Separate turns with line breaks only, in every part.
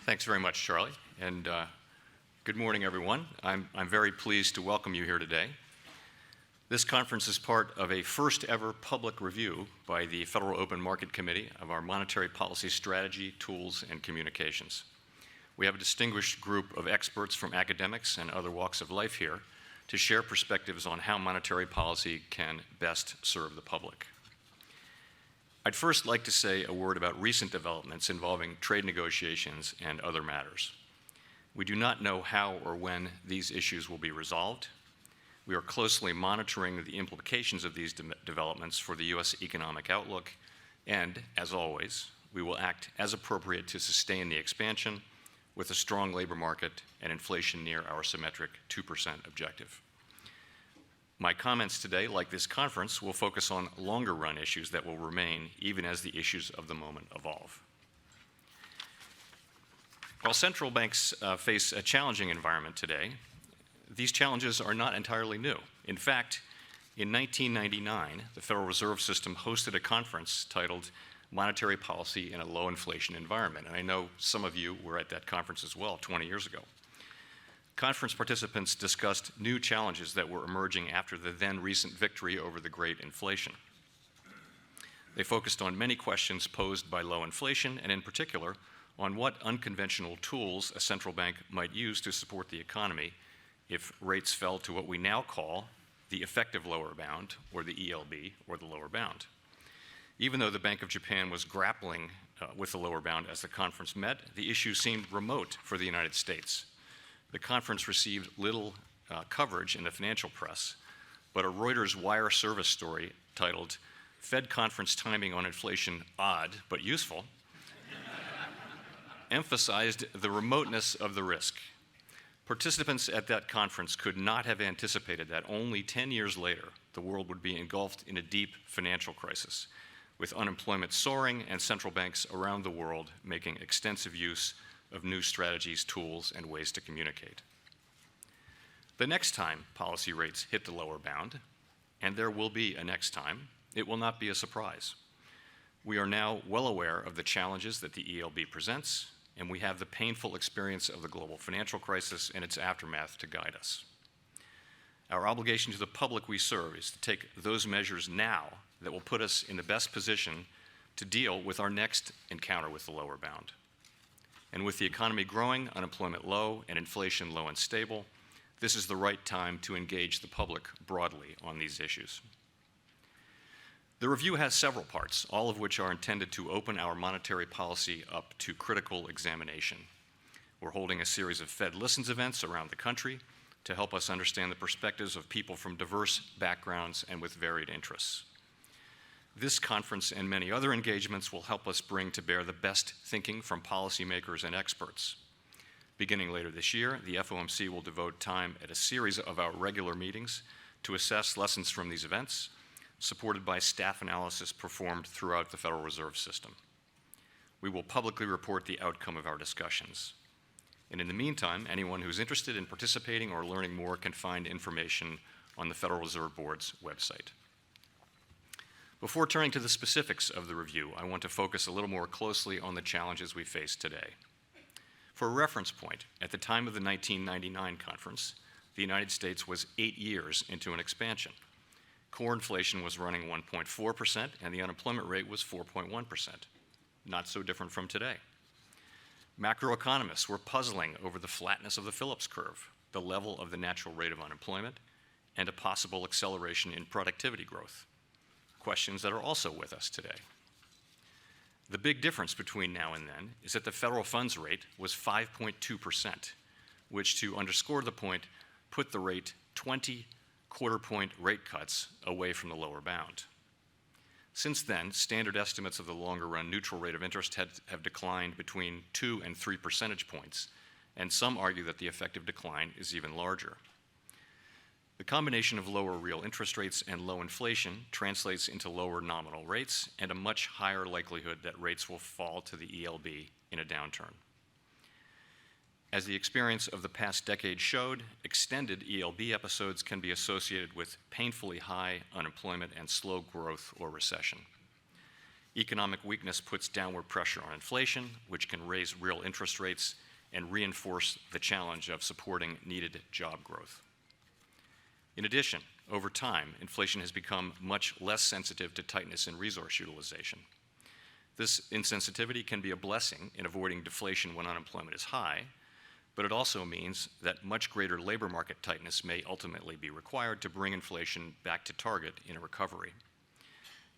Thanks very much, Charlie, and good morning, everyone. I'm very pleased to welcome you here today. This conference is part of a first-ever public review by the Federal Open Market Committee of our monetary policy strategy, tools, and communications. We have a distinguished group of experts from academics and other walks of life here to share perspectives on how monetary policy can best serve the public. I'd first like to say a word about recent developments involving trade negotiations and other matters. We do not know how or when these issues will be resolved. We are closely monitoring the implications of these developments for the U.S. economic outlook, and, as always, we will act as appropriate to sustain the expansion with a strong labor market and inflation near our symmetric 2% objective. My comments today, like this conference, will focus on longer-run issues that will remain even as the issues of the moment evolve. While central banks face a challenging environment today, these challenges are not entirely new. In fact, in 1999, the Federal Reserve System hosted a conference titled Monetary Policy in a Low Inflation Environment, and I know some of you were at that conference as well 20 years ago. Conference participants discussed new challenges that were emerging after the then recent victory over the great inflation. They focused on many questions posed by low inflation, and in particular, on what unconventional tools a central bank might use to support the economy if rates fell to what we now call the effective lower bound, or the ELB, or the lower bound. Even though the Bank of Japan was grappling with the lower bound as the conference met, the issue seemed remote for the United States. The conference received little coverage in the financial press, but a Reuters wire service story titled "Fed Conference Timing on Inflation Odd but Useful" emphasized the remoteness of the risk. Participants at that conference could not have anticipated that only 10 years later, the world would be engulfed in a deep financial crisis, with unemployment soaring and central banks around the world making extensive use of new strategies, tools, and ways to communicate. The next time policy rates hit the lower bound, and there will be a next time, it will not be a surprise. We are now well aware of the challenges that the ELB presents, and we have the painful experience of the global financial crisis and its aftermath to guide us. Our obligation to the public we serve is to take those measures now that will put us in the best position to deal with our next encounter with the lower bound. And with the economy growing, unemployment low, and inflation low and stable, this is the right time to engage the public broadly on these issues. The review has several parts, all of which are intended to open our monetary policy up to critical examination. We're holding a series of FedListens events around the country to help us understand the perspectives of people from diverse backgrounds and with varied interests. This conference and many other engagements will help us bring to bear the best thinking from policymakers and experts. Beginning later this year, the FOMC will devote time at a series of our regular meetings to assess lessons from these events, supported by staff analysis performed throughout the Federal Reserve System. We will publicly report the outcome of our discussions. And in the meantime, anyone who's interested in participating or learning more can find information on the Federal Reserve Board's website. Before turning to the specifics of the review, I want to focus a little more closely on the challenges we face today. For a reference point, at the time of the 1999 conference, the United States was 8 years into an expansion. Core inflation was running 1.4%, and the unemployment rate was 4.1%. Not so different from today. Macroeconomists were puzzling over the flatness of the Phillips curve, the level of the natural rate of unemployment, and a possible acceleration in productivity growth. Questions that are also with us today. The big difference between now and then is that the federal funds rate was 5.2%, which, to underscore the point, put the rate 20 quarter-point rate cuts away from the lower bound. Since then, standard estimates of the longer-run neutral rate of interest have declined between 2 and 3 percentage points, and some argue that the effective decline is even larger. The combination of lower real interest rates and low inflation translates into lower nominal rates and a much higher likelihood that rates will fall to the ELB in a downturn. As the experience of the past decade showed, extended ELB episodes can be associated with painfully high unemployment and slow growth or recession. Economic weakness puts downward pressure on inflation, which can raise real interest rates and reinforce the challenge of supporting needed job growth. In addition, over time, inflation has become much less sensitive to tightness in resource utilization. This insensitivity can be a blessing in avoiding deflation when unemployment is high, but it also means that much greater labor market tightness may ultimately be required to bring inflation back to target in a recovery.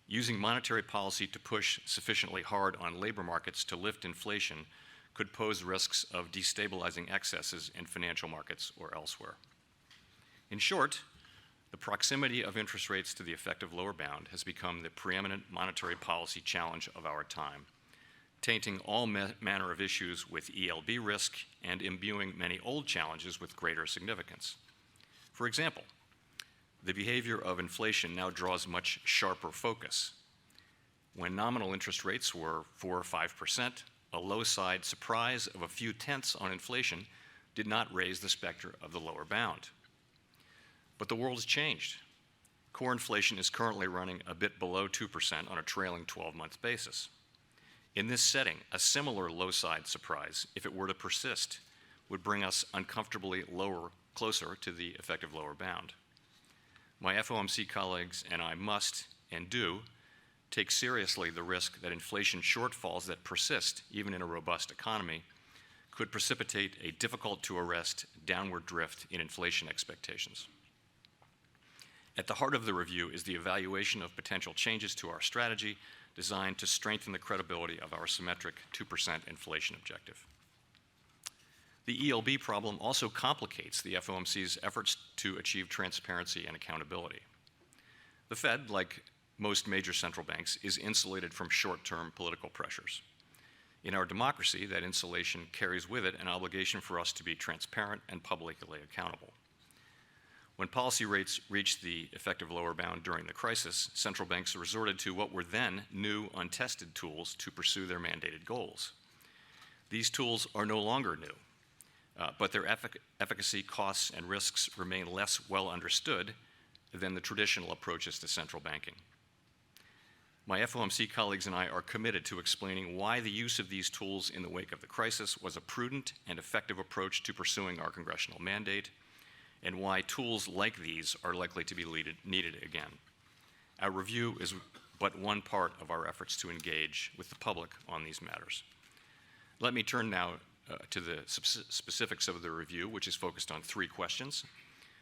Using monetary policy to push sufficiently hard on labor markets to lift inflation could pose risks of destabilizing excesses in financial markets or elsewhere. In short, the proximity of interest rates to the effective lower bound has become the preeminent monetary policy challenge of our time, tainting all manner of issues with ELB risk and imbuing many old challenges with greater significance. For example, the behavior of inflation now draws much sharper focus. When nominal interest rates were 4 or 5%, a low-side surprise of a few tenths on inflation did not raise the specter of the lower bound. But the world has changed. Core inflation is currently running a bit below 2% on a trailing 12-month basis. In this setting, a similar low-side surprise, if it were to persist, would bring us uncomfortably closer to the effective lower bound. My FOMC colleagues and I must, and do, take seriously the risk that inflation shortfalls that persist, even in a robust economy, could precipitate a difficult-to-arrest downward drift in inflation expectations. At the heart of the review is the evaluation of potential changes to our strategy designed to strengthen the credibility of our symmetric 2% inflation objective. The ELB problem also complicates the FOMC's efforts to achieve transparency and accountability. The Fed, like most major central banks, is insulated from short-term political pressures. In our democracy, that insulation carries with it an obligation for us to be transparent and publicly accountable. When policy rates reached the effective lower bound during the crisis, central banks resorted to what were then new, untested tools to pursue their mandated goals. These tools are no longer new. But their efficacy, costs, and risks remain less well understood than the traditional approaches to central banking. My FOMC colleagues and I are committed to explaining why the use of these tools in the wake of the crisis was a prudent and effective approach to pursuing our congressional mandate, and why tools like these are likely to be needed again. Our review is but one part of our efforts to engage with the public on these matters. Let me turn now to the specifics of the review, which is focused on 3 questions.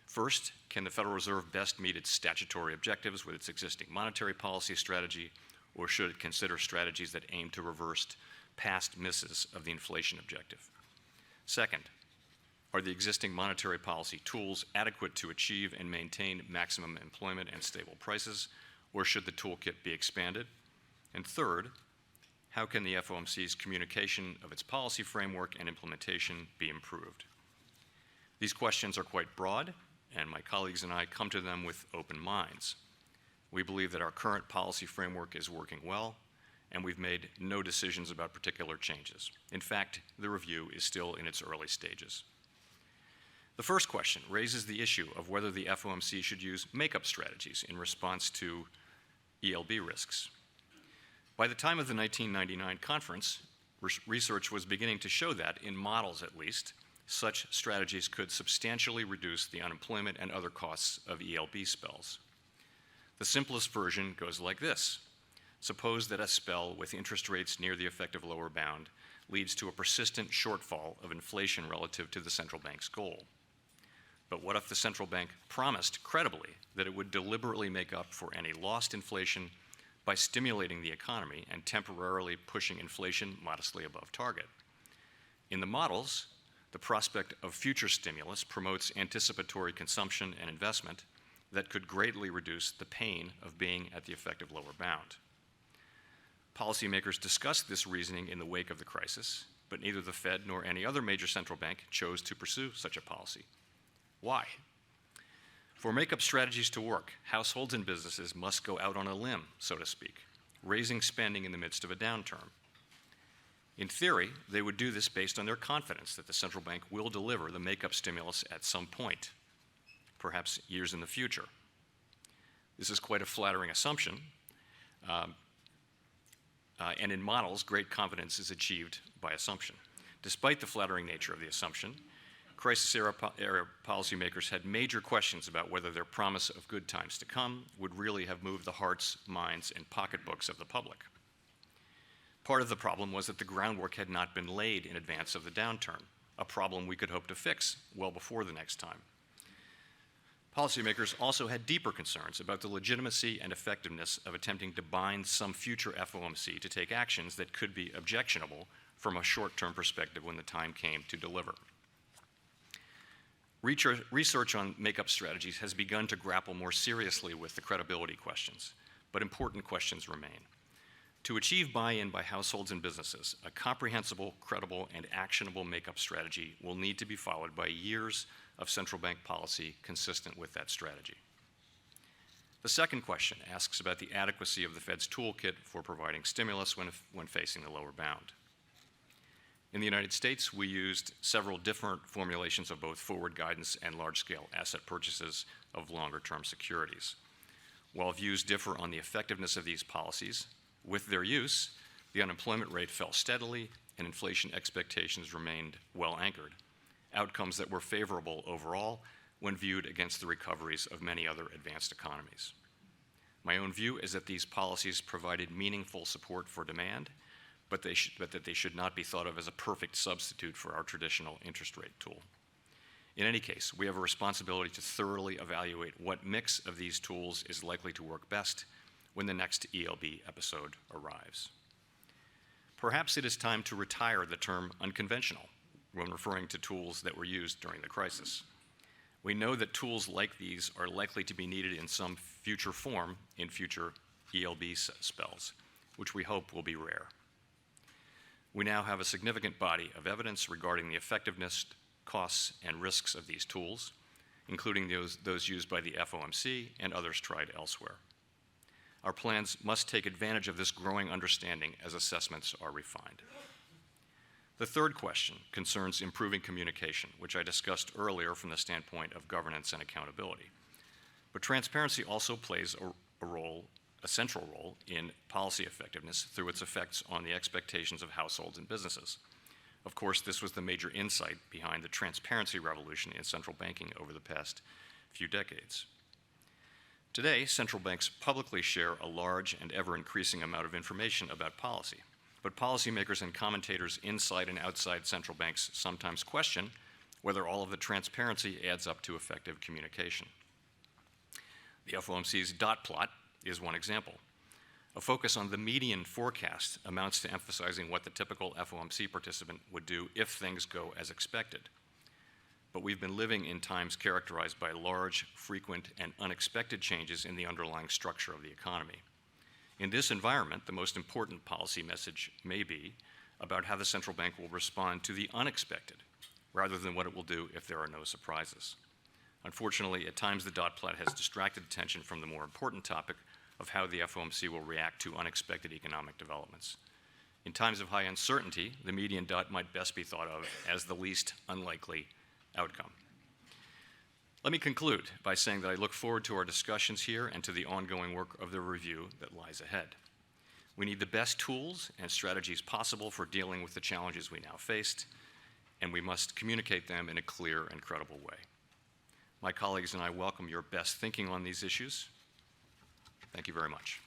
First, can the Federal Reserve best meet its statutory objectives with its existing monetary policy strategy, or should it consider strategies that aim to reverse past misses of the inflation objective? Second, are the existing monetary policy tools adequate to achieve and maintain maximum employment and stable prices, or should the toolkit be expanded? And third, how can the FOMC's communication of its policy framework and implementation be improved? These questions are quite broad, and my colleagues and I come to them with open minds. We believe that our current policy framework is working well, and we've made no decisions about particular changes. In fact, the review is still in its early stages. The first question raises the issue of whether the FOMC should use makeup strategies in response to ELB risks. By the time of the 1999 conference, research was beginning to show that, in models at least, such strategies could substantially reduce the unemployment and other costs of ELB spells. The simplest version goes like this. Suppose that a spell with interest rates near the effective lower bound leads to a persistent shortfall of inflation relative to the central bank's goal. But what if the central bank promised credibly that it would deliberately make up for any lost inflation by stimulating the economy and temporarily pushing inflation modestly above target? In the models, the prospect of future stimulus promotes anticipatory consumption and investment that could greatly reduce the pain of being at the effective lower bound. Policymakers discussed this reasoning in the wake of the crisis, but neither the Fed nor any other major central bank chose to pursue such a policy. Why? For makeup strategies to work, households and businesses must go out on a limb, so to speak, raising spending in the midst of a downturn. In theory, they would do this based on their confidence that the central bank will deliver the makeup stimulus at some point, perhaps years in the future. This is quite a flattering assumption, And in models, great confidence is achieved by assumption. Despite the flattering nature of the assumption, crisis-era policymakers had major questions about whether their promise of good times to come would really have moved the hearts, minds, and pocketbooks of the public. Part of the problem was that the groundwork had not been laid in advance of the downturn, a problem we could hope to fix well before the next time. Policymakers also had deeper concerns about the legitimacy and effectiveness of attempting to bind some future FOMC to take actions that could be objectionable from a short-term perspective when the time came to deliver. Research on make-up strategies has begun to grapple more seriously with the credibility questions, but important questions remain. To achieve buy-in by households and businesses, a comprehensible, credible, and actionable make-up strategy will need to be followed by years of central bank policy consistent with that strategy. The second question asks about the adequacy of the Fed's toolkit for providing stimulus when facing the lower bound. In the United States, we used several different formulations of both forward guidance and large-scale asset purchases of longer-term securities. While views differ on the effectiveness of these policies, with their use, the unemployment rate fell steadily and inflation expectations remained well anchored, outcomes that were favorable overall when viewed against the recoveries of many other advanced economies. My own view is that these policies provided meaningful support for demand, but that they should not be thought of as a perfect substitute for our traditional interest rate tool. In any case, we have a responsibility to thoroughly evaluate what mix of these tools is likely to work best when the next ELB episode arrives. Perhaps it is time to retire the term unconventional when referring to tools that were used during the crisis. We know that tools like these are likely to be needed in some future form in future ELB spells, which we hope will be rare. We now have a significant body of evidence regarding the effectiveness, costs, and risks of these tools, including those used by the FOMC and others tried elsewhere. Our plans must take advantage of this growing understanding as assessments are refined. The third question concerns improving communication, which I discussed earlier from the standpoint of governance and accountability. But transparency also plays a central role in policy effectiveness through its effects on the expectations of households and businesses. Of course, this was the major insight behind the transparency revolution in central banking over the past few decades. Today, central banks publicly share a large and ever-increasing amount of information about policy, but policymakers and commentators inside and outside central banks sometimes question whether all of the transparency adds up to effective communication. The FOMC's dot plot is one example. A focus on the median forecast amounts to emphasizing what the typical FOMC participant would do if things go as expected. But we've been living in times characterized by large, frequent, and unexpected changes in the underlying structure of the economy. In this environment, the most important policy message may be about how the central bank will respond to the unexpected, rather than what it will do if there are no surprises. Unfortunately, at times the dot plot has distracted attention from the more important topic of how the FOMC will react to unexpected economic developments. In times of high uncertainty, the median dot might best be thought of as the least unlikely outcome. Let me conclude by saying that I look forward to our discussions here and to the ongoing work of the review that lies ahead. We need the best tools and strategies possible for dealing with the challenges we now faced, and we must communicate them in a clear and credible way. My colleagues and I welcome your best thinking on these issues. Thank you very much.